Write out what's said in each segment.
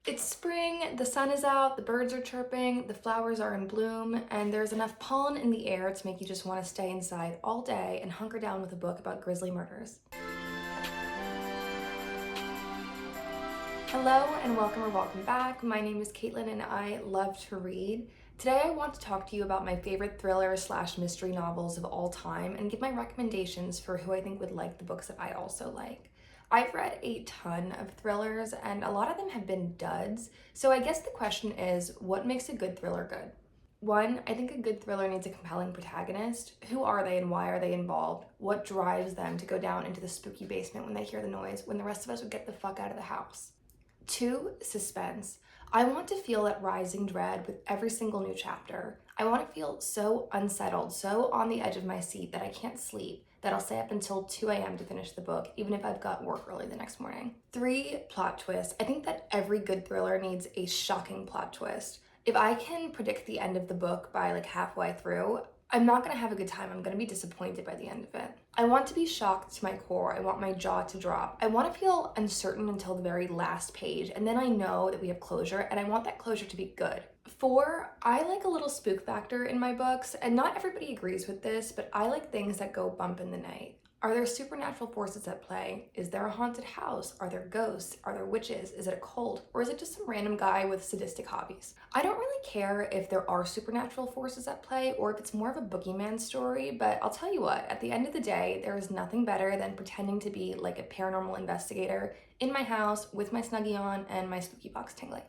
It's spring, the sun is out, the birds are chirping, the flowers are in bloom, and there's enough pollen in the air to make you just want to stay inside all day and hunker down with a book about grisly murders. Hello and welcome back. My name is Caitlin and I love to read. Today I want to talk to you about my favorite thriller / mystery novels of all time and give my recommendations for who I think would like the books that I also like. I've read a ton of thrillers and a lot of them have been duds, so I guess the question is, what makes a good thriller good? One, I think a good thriller needs a compelling protagonist. Who are they and why are they involved? What drives them to go down into the spooky basement when they hear the noise when the rest of us would get the fuck out of the house? Two, suspense. I want to feel that rising dread with every single new chapter. I want to feel so unsettled, so on the edge of my seat that I can't sleep, that I'll stay up until 2 a.m. to finish the book, even if I've got work early the next morning. Three, plot twist. I think that every good thriller needs a shocking plot twist. If I can predict the end of the book by like halfway through, I'm not gonna have a good time. I'm gonna be disappointed by the end of it. I want to be shocked to my core. I want my jaw to drop. I want to feel uncertain until the very last page, and then I know that we have closure, and I want that closure to be good. Four, I like a little spook factor in my books, and not everybody agrees with this, but I like things that go bump in the night. Are there supernatural forces at play? Is there a haunted house? Are there ghosts? Are there witches? Is it a cult? Or is it just some random guy with sadistic hobbies? I don't really care if there are supernatural forces at play or if it's more of a boogeyman story, but I'll tell you what, at the end of the day, there is nothing better than pretending to be like a paranormal investigator in my house with my Snuggie on and my spooky box tingling.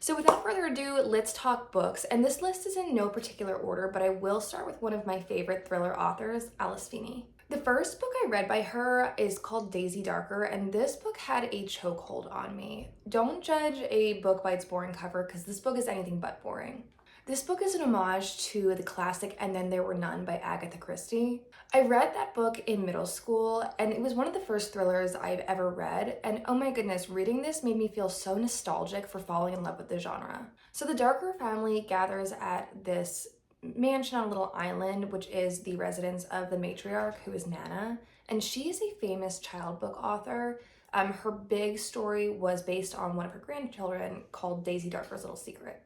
So without further ado, let's talk books. And this list is in no particular order, but I will start with one of my favorite thriller authors, Alice Feeney. The first book I read by her is called Daisy Darker, and this book had a chokehold on me. Don't judge a book by its boring cover, because this book is anything but boring. This book is an homage to the classic And Then There Were None by Agatha Christie. I read that book in middle school, and it was one of the first thrillers I've ever read, and oh my goodness, reading this made me feel so nostalgic for falling in love with the genre. So the Darker family gathers at this mansion on a little island, which is the residence of the matriarch, who is Nana, and she is a famous child book author. Her big story was based on one of her grandchildren called Daisy Darker's Little Secret.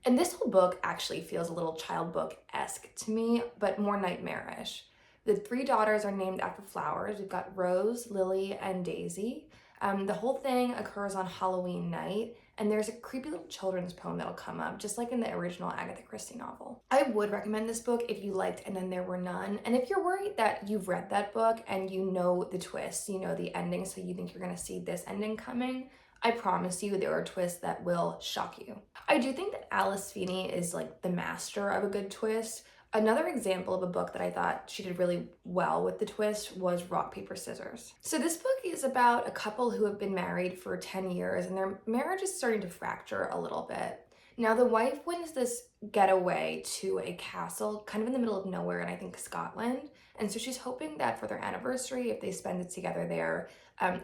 And this whole book actually feels a little child book-esque to me, but more nightmarish. The three daughters are named after flowers. We've got Rose, Lily, and Daisy. The whole thing occurs on Halloween night, and there's a creepy little children's poem that'll come up, just like in the original Agatha Christie novel. I would recommend this book if you liked And Then There Were None, and if you're worried that you've read that book and you know the twist, you know the ending, so you think you're gonna see this ending coming, I promise you there are twists that will shock you. I do think that Alice Feeney is like the master of a good twist. Another example of a book that I thought she did really well with the twist was Rock, Paper, Scissors. So this book is about a couple who have been married for 10 years and their marriage is starting to fracture a little bit. Now the wife wins this getaway to a castle kind of in the middle of nowhere in I think Scotland. And so she's hoping that for their anniversary, if they spend it together there,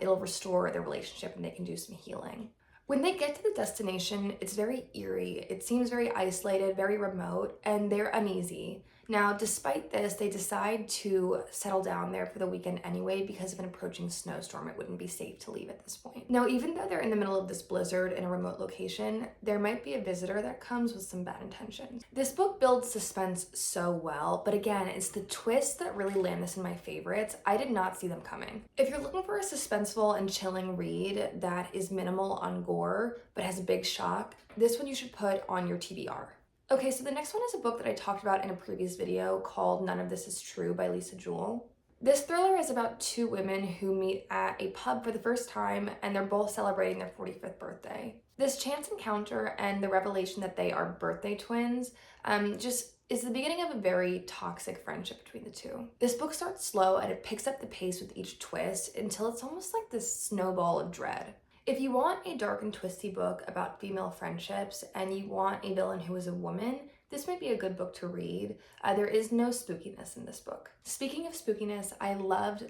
it'll restore their relationship and they can do some healing. When they get to the destination, it's very eerie. It seems very isolated, very remote, and they're uneasy. Now, despite this, they decide to settle down there for the weekend anyway because of an approaching snowstorm. It wouldn't be safe to leave at this point. Now, even though they're in the middle of this blizzard in a remote location, there might be a visitor that comes with some bad intentions. This book builds suspense so well, but again, it's the twists that really land this in my favorites. I did not see them coming. If you're looking for a suspenseful and chilling read that is minimal on gore, but has a big shock, this one you should put on your TBR. Okay, so the next one is a book that I talked about in a previous video called None of This Is True by Lisa Jewell. This thriller is about two women who meet at a pub for the first time and they're both celebrating their 45th birthday. This chance encounter and the revelation that they are birthday twins just is the beginning of a very toxic friendship between the two. This book starts slow and it picks up the pace with each twist until it's almost like this snowball of dread. If you want a dark and twisty book about female friendships and you want a villain who is a woman, this might be a good book to read. There is no spookiness in this book. Speaking of spookiness, I loved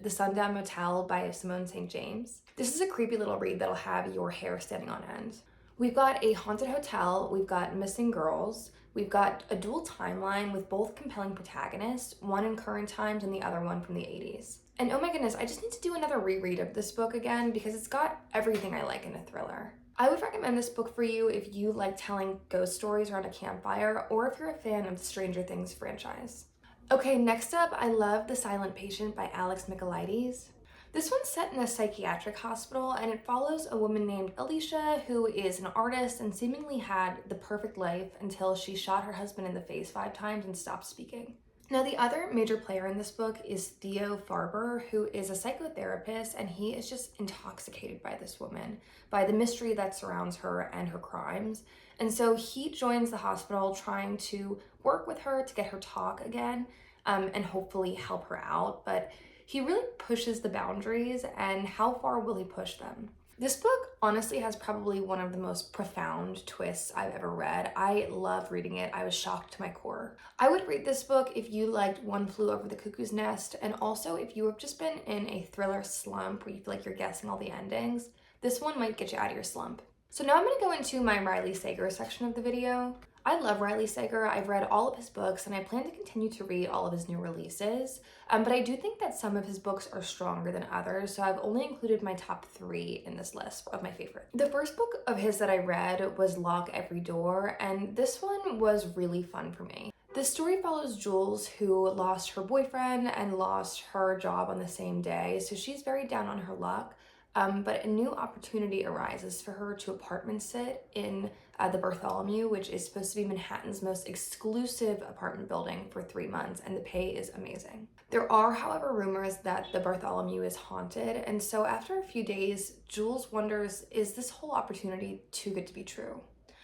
The Sundown Motel by Simone St. James. This is a creepy little read that'll have your hair standing on end. We've got a haunted hotel, we've got missing girls, we've got a dual timeline with both compelling protagonists, one in current times and the other one from the 80s. And oh my goodness, I just need to do another reread of this book again because it's got everything I like in a thriller. I would recommend this book for you if you like telling ghost stories around a campfire or if you're a fan of the Stranger Things franchise. Okay, next up, I love The Silent Patient by Alex Michaelides. This one's set in a psychiatric hospital and it follows a woman named Alicia who is an artist and seemingly had the perfect life until she shot her husband in the face 5 times and stopped speaking. Now, the other major player in this book is Theo Farber, who is a psychotherapist, and he is just intoxicated by this woman, by the mystery that surrounds her and her crimes. And so he joins the hospital trying to work with her to get her talk again, and hopefully help her out. But he really pushes the boundaries, and how far will he push them? This book honestly has probably one of the most profound twists I've ever read. I love reading it. I was shocked to my core. I would read this book if you liked One Flew Over the Cuckoo's Nest, and also if you have just been in a thriller slump where you feel like you're guessing all the endings. This one might get you out of your slump. So now I'm going to go into my Riley Sager section of the video. I love Riley Sager. I've read all of his books and I plan to continue to read all of his new releases. But I do think that some of his books are stronger than others, so I've only included my top 3 in this list of my favorite. The first book of his that I read was Lock Every Door, and this one was really fun for me. This story follows Jules, who lost her boyfriend and lost her job on the same day, so she's very down on her luck. But a new opportunity arises for her to apartment sit in the Bartholomew, which is supposed to be Manhattan's most exclusive apartment building, for 3 months, and the pay is amazing. There are, however, rumors that the Bartholomew is haunted, and so after a few days, Jules wonders, is this whole opportunity too good to be true?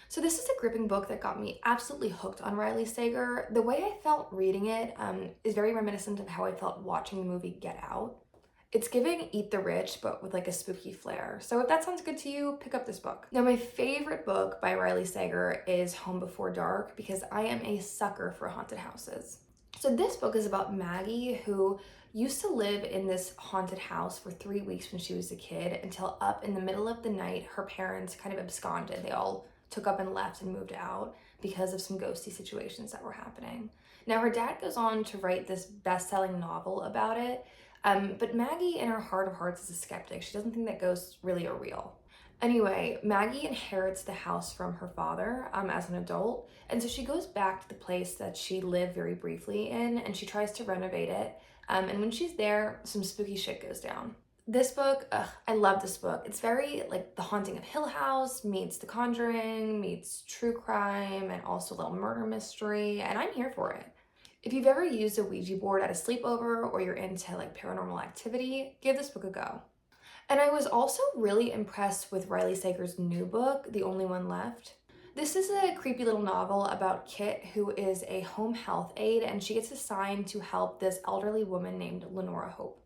So this is a gripping book that got me absolutely hooked on Riley Sager. The way I felt reading it is very reminiscent of how I felt watching the movie Get Out. It's giving Eat the Rich, but with like a spooky flair. So if that sounds good to you, pick up this book. Now, my favorite book by Riley Sager is Home Before Dark because I am a sucker for haunted houses. So this book is about Maggie, who used to live in this haunted house for 3 weeks when she was a kid until up in the middle of the night, her parents kind of absconded. They all took up and left and moved out because of some ghosty situations that were happening. Now, her dad goes on to write this best-selling novel about it, but Maggie, in her heart of hearts, is a skeptic. She doesn't think that ghosts really are real. Anyway, Maggie inherits the house from her father as an adult, and so she goes back to the place that she lived very briefly in, and she tries to renovate it, and when she's there, some spooky shit goes down. This book, I love this book. It's very like The Haunting of Hill House meets The Conjuring, meets true crime, and also a little murder mystery, and I'm here for it. If you've ever used a Ouija board at a sleepover or you're into like paranormal activity, give this book a go. And I was also really impressed with Riley Sager's new book, The Only One Left. This is a creepy little novel about Kit, who is a home health aide, and she gets assigned to help this elderly woman named Lenora Hope.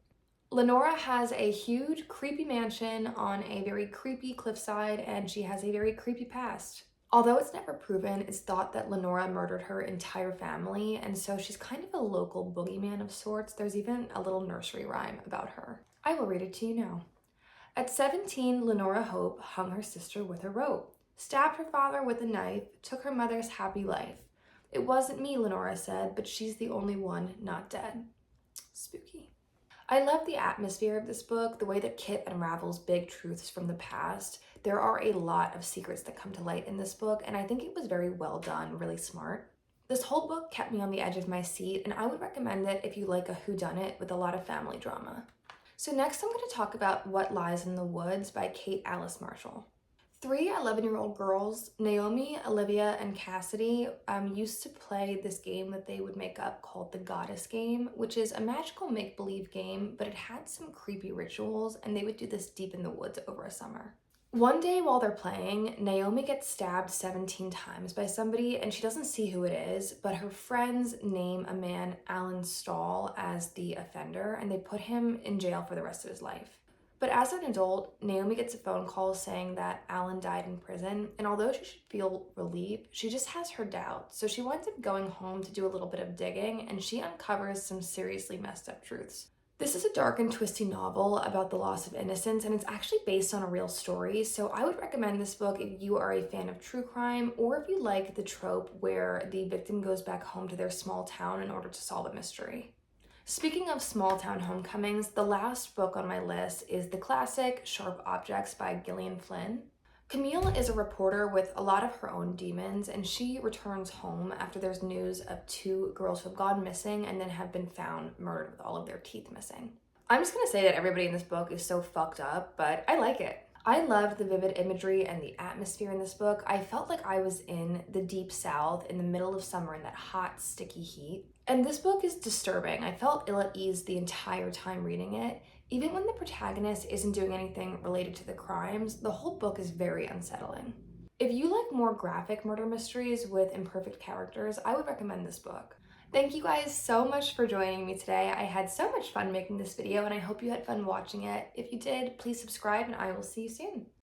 Lenora has a huge, creepy mansion on a very creepy cliffside, and she has a very creepy past. Although it's never proven, it's thought that Lenora murdered her entire family, and so she's kind of a local boogeyman of sorts. There's even a little nursery rhyme about her. I will read it to you now. At 17, Lenora Hope hung her sister with a rope, stabbed her father with a knife, took her mother's happy life. It wasn't me, Lenora said, but she's the only one not dead. Spooky. I love the atmosphere of this book, the way that Kit unravels big truths from the past. There are a lot of secrets that come to light in this book, and I think it was very well done, really smart. This whole book kept me on the edge of my seat, and I would recommend it if you like a whodunit with a lot of family drama. So next I'm going to talk about What Lies in the Woods by Kate Alice Marshall. 3 11-year-old girls, Naomi, Olivia, and Cassidy, used to play this game that they would make up called the Goddess Game, which is a magical make-believe game, but it had some creepy rituals, and they would do this deep in the woods over a summer. One day while they're playing, Naomi gets stabbed 17 times by somebody, and she doesn't see who it is, but her friends name a man, Alan Stahl, as the offender, and they put him in jail for the rest of his life. But as an adult, Naomi gets a phone call saying that Alan died in prison, and although she should feel relieved, she just has her doubts. So she winds up going home to do a little bit of digging, and she uncovers some seriously messed up truths. This is a dark and twisty novel about the loss of innocence, and it's actually based on a real story, so I would recommend this book if you are a fan of true crime, or if you like the trope where the victim goes back home to their small town in order to solve a mystery. Speaking of small town homecomings, the last book on my list is the classic Sharp Objects by Gillian Flynn. Camille is a reporter with a lot of her own demons, and she returns home after there's news of two girls who have gone missing and then have been found murdered with all of their teeth missing. I'm just gonna say that everybody in this book is so fucked up, but I like it. I loved the vivid imagery and the atmosphere in this book. I felt like I was in the deep south in the middle of summer in that hot, sticky heat. And this book is disturbing. I felt ill at ease the entire time reading it. Even when the protagonist isn't doing anything related to the crimes, the whole book is very unsettling. If you like more graphic murder mysteries with imperfect characters, I would recommend this book. Thank you guys so much for joining me today. I had so much fun making this video and I hope you had fun watching it. If you did, please subscribe and I will see you soon.